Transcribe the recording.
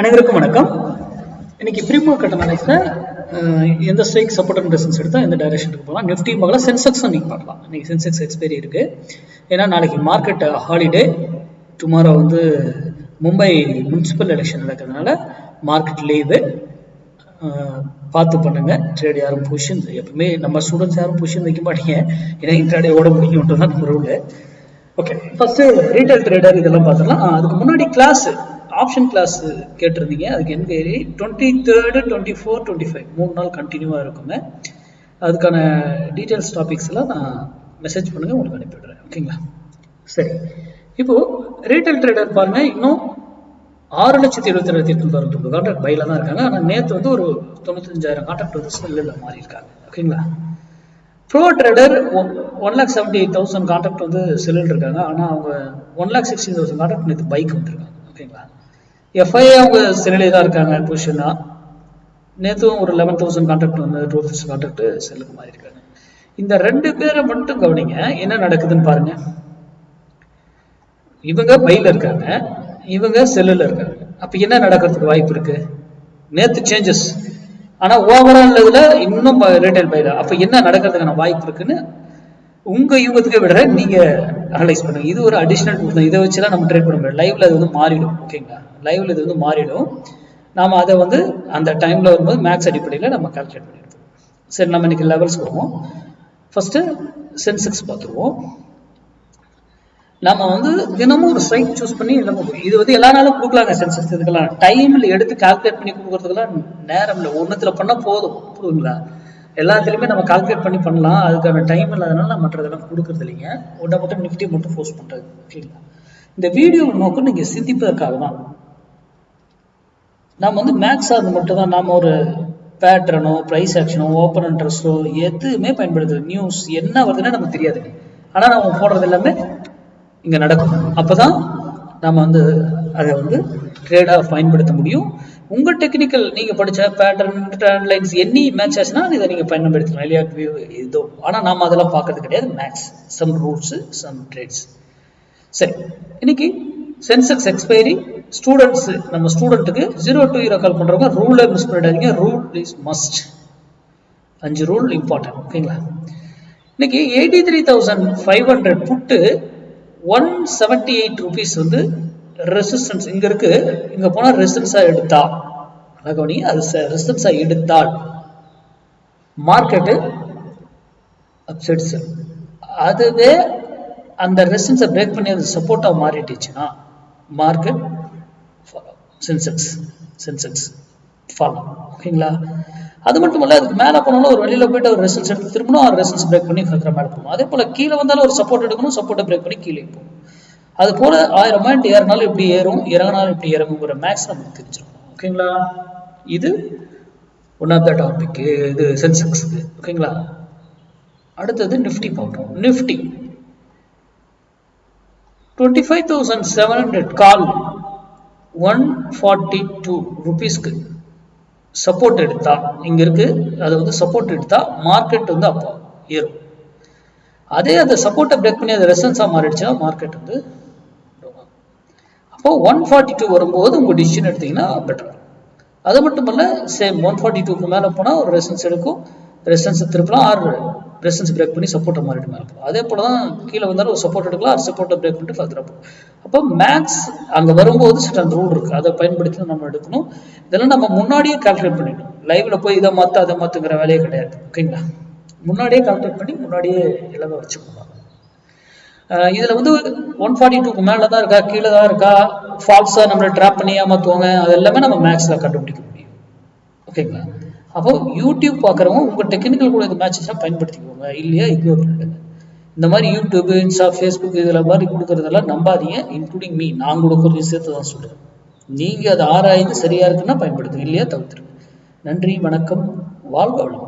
அனைவருக்கும் வணக்கம். இன்னைக்கு ப்ரீ மார்க்கெட் அனலைஸ்ல எந்த ஸ்ட்ரைக் சப்போர்ட் அண்ட் ரெசிஸ்டன்ஸ் எடுத்தா எந்த டைரக்ஷனுக்கு போகலாம், நிஃப்டி பார்க்கலாம், சென்செக்ஸ் நீங்க பார்க்கலாம். இன்னைக்கு சென்செக்ஸ் எக்ஸ்பைரி இருக்கு. ஏன்னா நாளைக்கு market holiday, tomorrow Mumbai municipal election நடக்கிறதுனால மார்க்கெட் லீவு. பார்த்து பண்ணுங்க. ட்ரேட் யாரும் பொசிஷன், எப்பவுமே நம்ம ஸ்டூடெண்ட்ஸ் யாரும் பொசிஷன் வைக்க மாட்டீங்க, ஏன்னா இன்ட்ராடே ஓட முடியும் தான் rule. Okay, first retail trader இதெல்லாம் பார்த்துக்கலாம். அதுக்கு முன்னாடி கிளாஸ் ஆப்ஷன் கிளாஸ் கேட்டிருந்தீங்க, அதுக்கு என்கொயரி 23rd 24 25 3 நாள் கண்டினியூவாக இருக்குங்க. அதுக்கான டீட்டெயில்ஸ் டாபிக்ஸ் எல்லாம் நான் மெசேஜ் பண்ணுங்க, உங்களுக்கு அனுப்பிவிடுறேன். ஓகேங்களா? சரி, இப்போ ரீட்டைல் ட்ரேடர் பாருங்க, இன்னும் 6,77,899 கான்ட்ராக்ட் பைல தான் இருக்காங்க. ஆனால் நேற்று ஒரு 95,000 கான்ட்ராக்ட் செல்லில் மாறி இருக்காங்க. ஓகேங்களா? ப்ரோ ட்ரேடர் 1,78,000 கான்ட்ராக்ட் செல்லில் இருக்காங்க. ஆனால் அவங்க 1,16,000 கான்ட்ராக்ட் நேற்று பைக் வந்துருக்காங்க. ஓகேங்களா? எஃப்ஐ அவங்க செல்லிலே தான் இருக்காங்க. பொசிஷனா நேற்றும் 11,000 கான்ட்ராக்ட் 12,000 கான்ட்ராக்ட் செல்லுக்கு மாறி இருக்காங்க. இந்த ரெண்டு பேரை மட்டும் கவனிங்க, என்ன நடக்குதுன்னு பாருங்க. இவங்க பைல இருக்காங்க, இவங்க செல்லுல இருக்காங்க. அப்ப என்ன நடக்கிறதுக்கு வாய்ப்பு இருக்கு? நேத்து சேஞ்சஸ், ஆனா ஓவரால் இதுல இன்னும் ரீட்டைல் பைல. அப்ப என்ன நடக்கிறதுக்கான வாய்ப்பு இருக்குன்னு உங்க யூகத்துக்கு விடுறேன், நீங்க அனலைஸ் பண்ணுங்க. இது ஒரு அடிஷனல் டூல் தான், இதை வச்சுலாம் நம்ம ட்ரேட் பண்ண முடியாது. லைவ்ல அது மாறிடும். ஓகேங்களா? லைவ்ல இது மாறிடும். நாம அதை அந்த டைம்ல வரும்போது மேக்ஸ் அடிப்படையில் நம்ம கால்குலேட் பண்ணிடுவோம். சரி, நம்ம இன்னைக்கு லெவல்ஸ் போவோம். ஃபர்ஸ்ட் சென்செக்ஸ் பார்த்துருவோம். நம்ம தினமும் ஒரு ஸ்ட்ரைக் சூஸ் பண்ணி இது எல்லா நாளும் கொடுக்கலாங்க. சென்செக்ஸ் இதுக்கெல்லாம் டைம்ல எடுத்து கால்குலேட் பண்ணி கொடுக்கறதுக்கெல்லாம் நேரம் இல்லை. ஒன்றுத்துல பண்ணா போதும், புரியுங்களா? எல்லாத்துலேயுமே நம்ம கால்குலேட் பண்ணி பண்ணலாம். அதுக்கான டைம் இல்லாதனால நம்ம மற்றதெல்லாம் கொடுக்கறது இல்லைங்க. ஒன்றை மட்டும் நிஃப்டி மட்டும் ஃபோர்ஸ் பண்ணுறது. ஓகேங்களா? இந்த வீடியோ நோக்கம் நீங்கள் சிந்திப்பதற்காக தான். நாம் மேக்ஸ் அது மட்டும் தான். நாம் ஒரு பேட்டர்னோ ப்ரைஸ் ஆக்ஷனோ ஓப்பன் இன்ட்ரெஸ்டோ எதுவுமே பயன்படுத்துறது, நியூஸ் என்ன வருதுன்னா நமக்கு தெரியாது. ஆனால் நம்ம போடுறது எல்லாமே இங்கே நடக்கும். அப்போ தான் நம்ம அதை ட்ரேடாக பயன்படுத்த முடியும். உங்க டெக்னிக்கல் நீங்க படிச்ச pattern trend lines any match ஆச்சுன்னா இதை நீங்க பயன்படுத்தலாம் இல்லையா? இதோ, ஆனா நாம அதெல்லாம் பார்க்கறது கிடையாது. Max, some rules, some trades. சரி, இன்னைக்கு சென்செக்ஸ் எக்ஸ்பைரி. ஸ்டூடெண்ட்ஸ், நம்ம ஸ்டூடெண்ட்டுக்கு 0 to 0 கால் பண்றவங்க ரூலை மிஸ் பண்ணிடாதீங்க. Rule is must. 5 rule important. ஓகேங்களா? இன்னைக்கு 83,500 புட்டு 178 rupees ரெசிஸ்டன்ஸ் இங்க இருக்கு. இங்க போனா ரெசிஸ்டன்ஸா எடுத்தா, அது ரெசிஸ்டன்ஸா எடுத்தால் மார்க்கெட் அப்சைட் செல். அதுவே அந்த ரெசிஸ்டன்ஸை பிரேக் பண்ணி அது சப்போர்ட்டா மாறிட்டுச்சுன்னா மார்க்கெட் சென்செக்ஸ் ஃபாலோ. ஓகேங்களா? அது மட்டும் இல்ல, அதுக்கு மேல போனாலும் ஒரு வெளியில போயிட்டு ஒரு ரெசிஸ்டன்ஸ் எடுத்து திரும்பணும், ஒரு ரெசிஸ்டன்ஸ் பிரேக் பண்ணி மேல போகணும். அதே போல கீழே வந்தாலும் ஒரு சப்போர்ட் எடுக்கணும், சப்போர்ட்டை பிரேக் பண்ணி கீழே போகணும். அது போல 1000 பாயிண்ட் ஏறினாலும் இப்படி ஏறும், இறங்கினாலும் இப்படி இறங்குங்கிற மேக்ஸ் நமக்கு தெரிஞ்சிருக்கும். ஓகேங்களா? இது ஒன் ஆஃப் த டாபிக். இது சென்செக்ஸ்க்கு. ஓகேங்களா? அடுத்தது நிஃப்டி பார்ப்போம். நிஃப்டி 25,700 கால் 142 rupeesக்கு சப்போர்ட் எடுத்தா, இங்க இருக்கு, அது சப்போர்ட் எடுத்தா மார்க்கெட் அப்போ ஏறும். அதே அந்த சப்போர்ட்டை பிரேக் பண்ணி அது ரெசிஸ்டன்ஸா மாறிடுச்சுன்னா மார்க்கெட் அப்போ 142 வரும்போது உங்க டிசிஷன் எடுத்தீங்கன்னா பெட்டர். அது மட்டும் இல்ல, சேம் 142க்கு மேல போனா ஒரு ரெசிஸ்டன்ஸ் எடுக்கும், ரெசிஸ்டன்ஸ் திருப்பலாம், ஆர் ரெசிஸ்டன்ஸ் பிரேக் பண்ணி சப்போர்ட்டை மாறிட்டு மேல போகும். அதே போலதான் கீழே வந்தாலும் ஒரு சப்போர்ட் எடுக்கலாம், ஆர் சப்போர்ட்டை பிரேக் பண்ணிட்டு ஃபர்தரா போகும். அப்போ மேக்ஸ் அங்க வரும்போது சில ரூல் இருக்கு, அதை பயன்படுத்தி நம்ம எடுக்கணும். இதெல்லாம் நம்ம முன்னாடியே கால்குலேட் பண்ணிடணும். லைவ்ல போய் இதை மாத்து அதை மாத்துங்கிற வேலையே கிடையாது. ஓகேங்களா? முன்னாடியே கால்குலேட் பண்ணி முன்னாடியே எல்லாமே வச்சுக்கணும். இதுல 142க்கு மேலதான் இருக்கா, கீழே தான் இருக்கா, ஃபால்ஸா நம்மளை ட்ராப் பண்ணி ஏமாத்துவாங்க, அது எல்லாமே நம்ம மேக்ஸ்ல கண்டுபிடிக்க முடியும். ஓகேங்களா? அப்போ யூடியூப் பாக்குறவங்க உங்க டெக்னிக்கல் கூட இந்த மேட்சஸ் பயன்படுத்திக்கோங்க, இல்லையா இக்னோர் பண்ணிடுங்க. இந்த மாதிரி யூடியூப், இன்ஸ்டா, ஃபேஸ்புக் இதுல மாதிரி கொடுக்கறதெல்லாம் நம்பாதீங்க. இன்க்ளூடிங் மீ, நான் கொடுக்குற சேர்த்து தான் சொல்றேன். நீங்க அதை ஆராய்ந்து சரியா இருக்குன்னா பயன்படுத்துங்க, இல்லையா தவிர்த்துருங்க. நன்றி, வணக்கம், வாழ்க வளமுடன்.